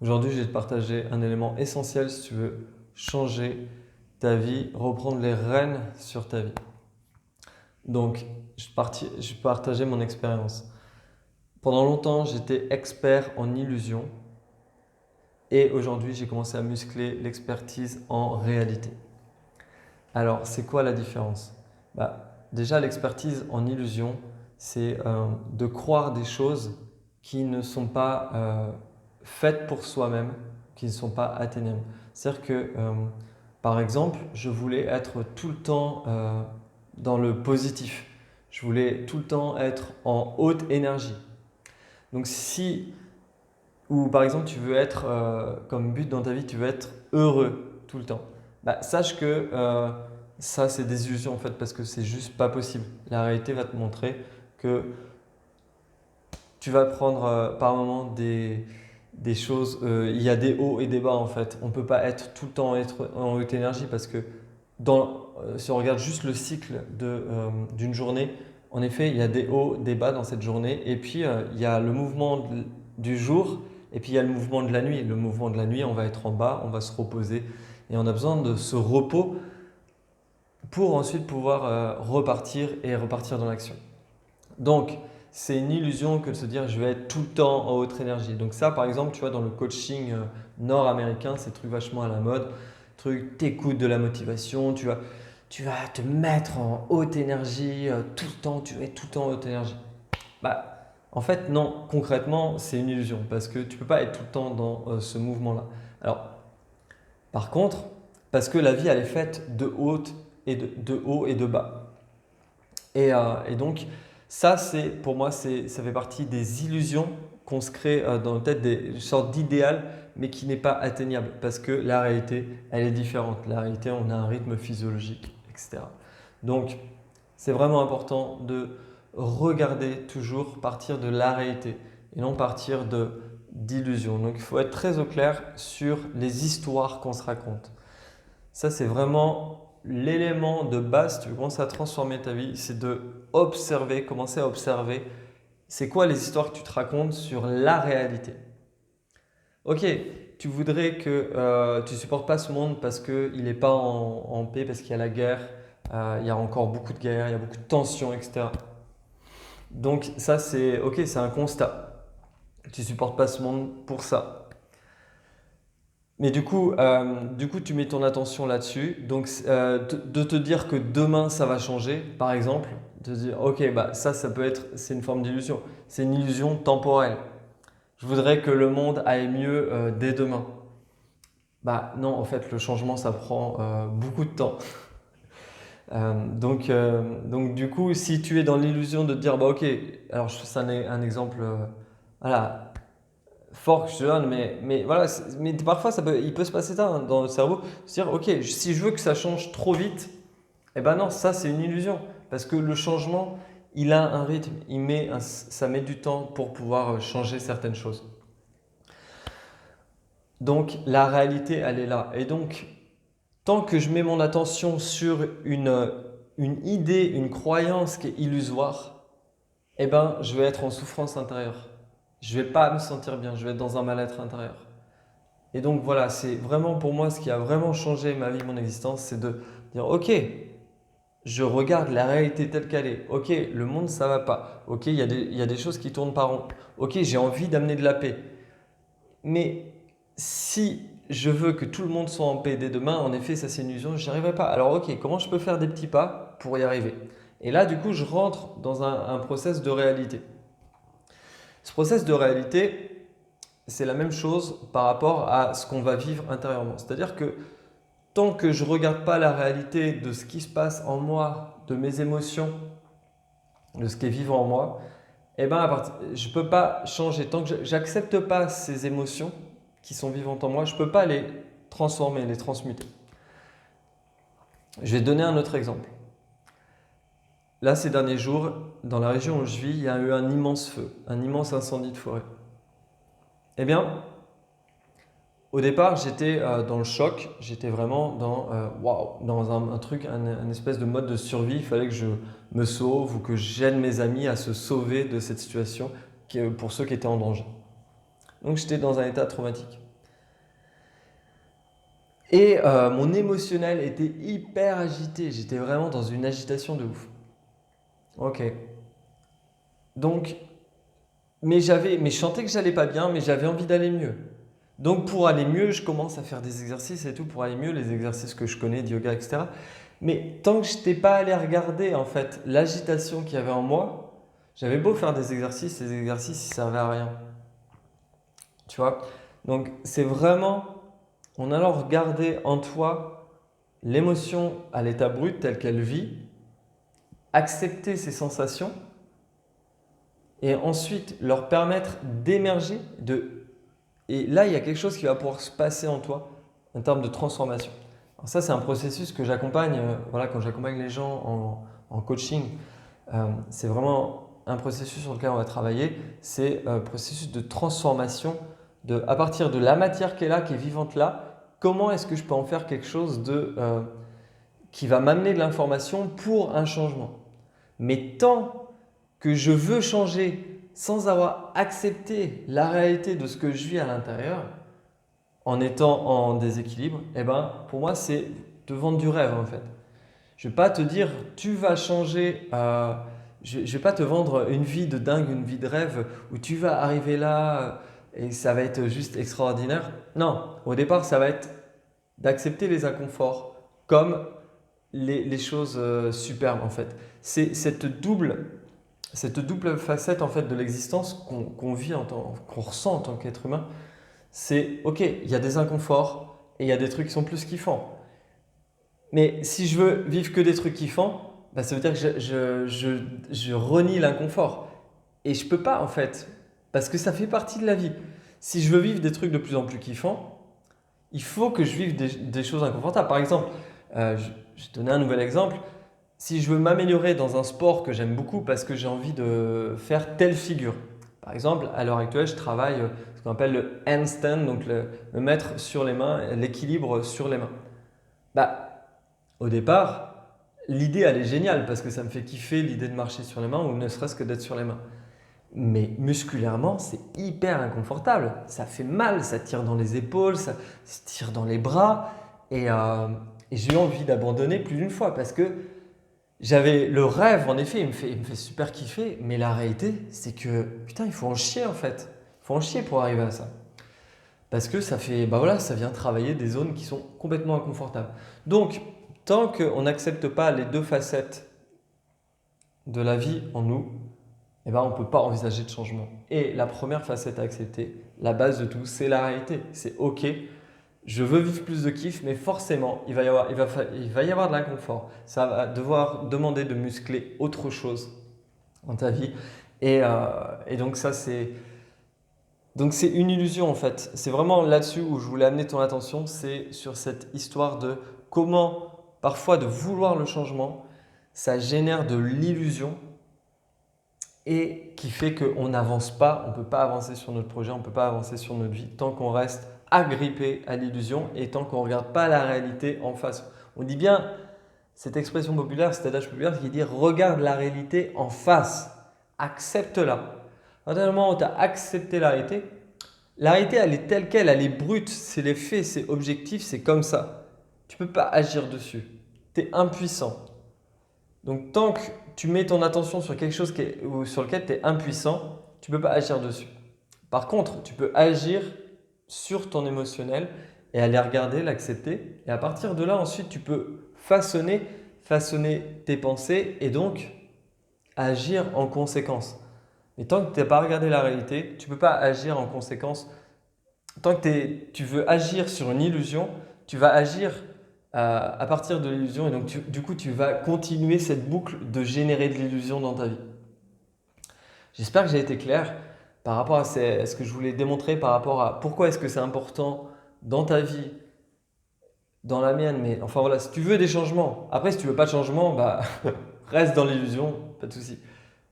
Aujourd'hui, je vais te partager un élément essentiel si tu veux changer ta vie, reprendre les rênes sur ta vie. Donc, je vais partager mon expérience. Pendant longtemps, j'étais expert en illusion et aujourd'hui, j'ai commencé à muscler l'expertise en réalité. Alors, c'est quoi la différence? Déjà, l'expertise en illusion, c'est de croire des choses qui ne sont pas faites pour soi-même, qui ne sont pas atteignables. C'est-à-dire que, par exemple, je voulais être tout le temps dans le positif. Je voulais tout le temps être en haute énergie. Donc, ou par exemple, tu veux être, comme but dans ta vie, tu veux être heureux tout le temps. Sache que ça, c'est des illusions en fait, parce que c'est juste pas possible. La réalité va te montrer que tu vas prendre par moment des choses, il y a des hauts et des bas en fait. On ne peut pas être tout le temps en haute énergie parce que si on regarde juste le cycle d'une journée, en effet, il y a des hauts, des bas dans cette journée. Et puis, il y a le mouvement du jour et puis il y a le mouvement de la nuit. Le mouvement de la nuit, on va être en bas, on va se reposer. Et on a besoin de ce repos pour ensuite pouvoir repartir et repartir dans l'action. Donc, c'est une illusion que de se dire je vais être tout le temps en haute énergie. Donc ça, par exemple, tu vois, dans le coaching nord-américain, c'est un truc vachement à la mode. T'écoutes de la motivation, tu vas te mettre en haute énergie tout le temps, tu vas être tout le temps en haute énergie. En fait, non, concrètement, c'est une illusion parce que tu ne peux pas être tout le temps dans ce mouvement-là. Alors, par contre, parce que la vie, elle est faite de haut et de bas. Et donc, ça, pour moi, ça fait partie des illusions qu'on se crée dans la tête, des sortes d'idéal, mais qui n'est pas atteignable parce que la réalité, elle est différente. La réalité, on a un rythme physiologique, etc. Donc, c'est vraiment important de regarder toujours, partir de la réalité et non partir d'illusions. Donc, il faut être très au clair sur les histoires qu'on se raconte. Ça, c'est vraiment l'élément de base. Si tu veux commencer à transformer ta vie, c'est de observer, commencer à observer. C'est quoi les histoires que tu te racontes sur la réalité? Ok, tu voudrais que tu ne supportes pas ce monde parce qu'il n'est pas en paix, parce qu'il y a la guerre, il y a encore beaucoup de guerres, il y a beaucoup de tensions, etc. Donc ça, c'est ok, c'est un constat. Tu ne supportes pas ce monde pour ça. Mais du coup, tu mets ton attention là-dessus. Donc, de te dire que demain, ça va changer, par exemple, de te dire, ok, ça peut être, c'est une forme d'illusion. C'est une illusion temporelle. Je voudrais que le monde aille mieux dès demain. Non, en fait, le changement, ça prend beaucoup de temps. Donc, du coup, si tu es dans l'illusion de te dire, ok, alors je fais ça un exemple, voilà, fort que je te donne, mais voilà, mais parfois il peut se passer ça dans le cerveau, se dire ok, si je veux que ça change trop vite, eh ben non, ça c'est une illusion, parce que le changement, il a un rythme, ça met du temps pour pouvoir changer certaines choses. Donc la réalité, elle est là. Et donc, tant que je mets mon attention sur une idée, une croyance qui est illusoire, eh ben, je vais être en souffrance intérieure. Je ne vais pas me sentir bien, je vais être dans un mal-être intérieur. Et donc voilà, c'est vraiment pour moi ce qui a vraiment changé ma vie, mon existence, c'est de dire ok, je regarde la réalité telle qu'elle est. Ok, le monde ça va pas. Ok, il y a des choses qui tournent pas rond. Ok, j'ai envie d'amener de la paix. Mais si je veux que tout le monde soit en paix dès demain, en effet, ça c'est une illusion, je n'y arriverai pas. Alors ok, comment je peux faire des petits pas pour y arriver? Et là, du coup, je rentre dans un process de réalité. Ce process de réalité, c'est la même chose par rapport à ce qu'on va vivre intérieurement. C'est-à-dire que tant que je ne regarde pas la réalité de ce qui se passe en moi, de mes émotions, de ce qui est vivant en moi, je ne peux pas changer. Tant que je n'accepte pas ces émotions qui sont vivantes en moi, je ne peux pas les transformer, les transmuter. Je vais te donner un autre exemple. Là, ces derniers jours, dans la région où je vis, il y a eu un immense feu, un immense incendie de forêt. Eh bien, au départ, j'étais dans le choc, j'étais vraiment dans un truc, un espèce de mode de survie. Il fallait que je me sauve ou que j'aide mes amis à se sauver de cette situation pour ceux qui étaient en danger. Donc j'étais dans un état traumatique. Et mon émotionnel était hyper agité. J'étais vraiment dans une agitation de ouf. Ok. Donc, mais je sentais que j'allais pas bien, mais j'avais envie d'aller mieux. Donc pour aller mieux, je commence à faire des exercices et tout pour aller mieux, les exercices que je connais, de yoga, etc. Mais tant que je n'étais pas allé regarder en fait l'agitation qu'il y avait en moi, j'avais beau faire des exercices, ces exercices ils servaient à rien. Tu vois? Donc c'est vraiment en allant regarder en toi l'émotion à l'état brut tel qu'elle vit, accepter ses sensations et ensuite leur permettre d'émerger et là il y a quelque chose qui va pouvoir se passer en toi en termes de transformation. Alors ça c'est un processus que j'accompagne voilà, quand j'accompagne les gens en coaching. C'est vraiment un processus sur lequel on va travailler. C'est un processus de transformation à partir de la matière qui est là, qui est vivante là. Comment est-ce que je peux en faire quelque chose qui va m'amener de l'information pour un changement? Mais tant que je veux changer sans avoir accepté la réalité de ce que je vis à l'intérieur, en étant en déséquilibre, eh ben, pour moi, c'est te vendre du rêve en fait. Je ne vais pas te dire tu vas changer, je ne vais pas te vendre une vie de dingue, une vie de rêve où tu vas arriver là et ça va être juste extraordinaire. Non, au départ, ça va être d'accepter les inconforts comme les choses superbes en fait. C'est cette double facette en fait de l'existence qu'on vit, qu'on ressent en tant qu'être humain. C'est ok, il y a des inconforts et il y a des trucs qui sont plus kiffants. Mais si je veux vivre que des trucs kiffants, bah, ça veut dire que je renie l'inconfort. Et je peux pas en fait, parce que ça fait partie de la vie. Si je veux vivre des trucs de plus en plus kiffants, il faut que je vive des choses inconfortables. Par exemple, je vais te donner un nouvel exemple. Si je veux m'améliorer dans un sport que j'aime beaucoup parce que j'ai envie de faire telle figure. Par exemple, à l'heure actuelle, je travaille ce qu'on appelle le handstand, donc le mettre sur les mains, l'équilibre sur les mains. Bah, au départ, l'idée elle est géniale parce que ça me fait kiffer l'idée de marcher sur les mains ou ne serait-ce que d'être sur les mains. Mais musculairement, c'est hyper inconfortable. Ça fait mal, ça tire dans les épaules, ça tire dans les bras. Et j'ai eu envie d'abandonner plus d'une fois parce que j'avais le rêve, en effet, il me fait super kiffer. Mais la réalité, c'est que putain, il faut en chier en fait. Il faut en chier pour arriver à ça. Parce que ça fait, bah voilà, ça vient travailler des zones qui sont complètement inconfortables. Donc, tant qu'on n'accepte pas les deux facettes de la vie en nous, eh ben, on ne peut pas envisager de changement. Et la première facette à accepter, la base de tout, c'est la réalité. C'est ok, je veux vivre plus de kiff, mais forcément, il va y avoir de l'inconfort. Ça va devoir demander de muscler autre chose dans ta vie. Et donc ça, c'est une illusion en fait. C'est vraiment là-dessus où je voulais amener ton attention, c'est sur cette histoire de comment parfois de vouloir le changement, ça génère de l'illusion et qui fait qu'on n'avance pas, on ne peut pas avancer sur notre projet, on ne peut pas avancer sur notre vie tant qu'on reste agrippé à l'illusion et tant qu'on ne regarde pas la réalité en face. On dit bien cette expression populaire, cet adage populaire qui dit regarde la réalité en face, accepte-la. À partir du moment où tu as accepté la réalité elle est telle qu'elle, elle est brute, c'est les faits, c'est objectif, c'est comme ça. Tu ne peux pas agir dessus, tu es impuissant. Donc tant que tu mets ton attention sur quelque chose sur lequel tu es impuissant, tu ne peux pas agir dessus. Par contre, tu peux agir sur ton émotionnel et aller regarder, l'accepter. Et à partir de là, ensuite, tu peux façonner tes pensées et donc agir en conséquence. Mais tant que tu n'as pas regardé la réalité, tu ne peux pas agir en conséquence. Tant que tu veux agir sur une illusion, tu vas agir à partir de l'illusion et donc du coup tu vas continuer cette boucle de générer de l'illusion dans ta vie. J'espère que j'ai été clair par rapport à ce que je voulais démontrer, par rapport à pourquoi est-ce que c'est important dans ta vie, dans la mienne, mais enfin voilà, si tu veux des changements, après si tu veux pas de changement, bah reste dans l'illusion, pas de souci.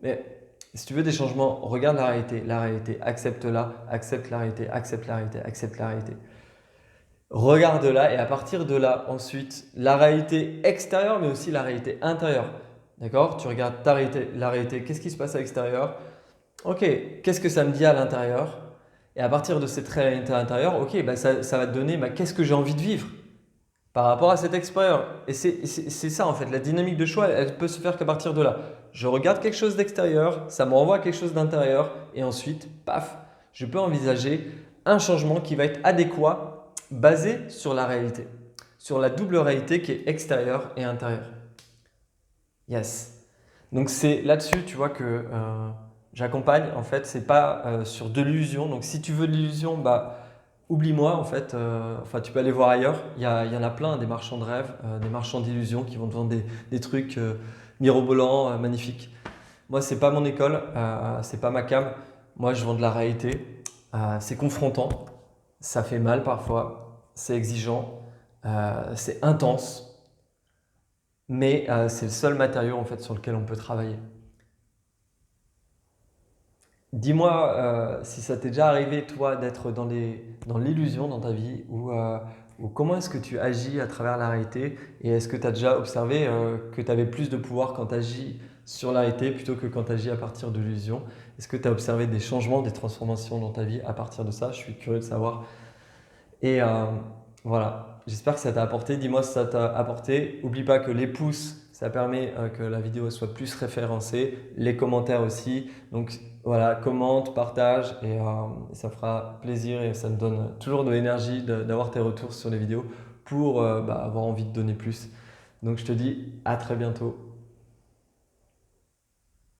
Mais si tu veux des changements, regarde la réalité, accepte-la, accepte la réalité, accepte la réalité, accepte la réalité. Regarde-la et à partir de là, ensuite, la réalité extérieure, mais aussi la réalité intérieure. D'accord? Tu regardes la réalité, qu'est-ce qui se passe à l'extérieur? Ok, qu'est-ce que ça me dit à l'intérieur? Et à partir de cette réalité intérieure, ok, bah ça va te donner qu'est-ce que j'ai envie de vivre? par rapport à cet extérieur. Et c'est ça en fait, la dynamique de choix, elle peut se faire qu'à partir de là. Je regarde quelque chose d'extérieur, ça me renvoie à quelque chose d'intérieur et ensuite, paf, je peux envisager un changement qui va être adéquat basé sur la réalité, sur la double réalité qui est extérieure et intérieure. Yes. Donc c'est là-dessus, tu vois, que j'accompagne. En fait, c'est pas sur de l'illusion. Donc si tu veux de l'illusion, bah oublie-moi en fait. Enfin, tu peux aller voir ailleurs. Il y en a plein, des marchands de rêves, des marchands d'illusions qui vont te vendre des trucs mirobolants, magnifiques. Moi, c'est pas mon école, c'est pas ma cam. Moi, je vends de la réalité. C'est confrontant, ça fait mal parfois, c'est exigeant, c'est intense. Mais c'est le seul matériau en fait sur lequel on peut travailler. Dis-moi si ça t'est déjà arrivé toi d'être dans l'illusion dans ta vie ou comment est-ce que tu agis à travers la réalité et est-ce que tu as déjà observé que tu avais plus de pouvoir quand tu agis sur la réalité plutôt que quand tu agis à partir de l'illusion? Est-ce que tu as observé des changements, des transformations dans ta vie à partir de ça? Je suis curieux de savoir. Et voilà, j'espère que ça t'a apporté. Dis-moi si ça t'a apporté. N'oublie pas que les pouces, ça permet que la vidéo soit plus référencée. Les commentaires aussi. Donc voilà, commente, partage et ça me fera plaisir et ça me donne toujours de l'énergie d'avoir tes retours sur les vidéos pour avoir envie de donner plus. Donc je te dis à très bientôt.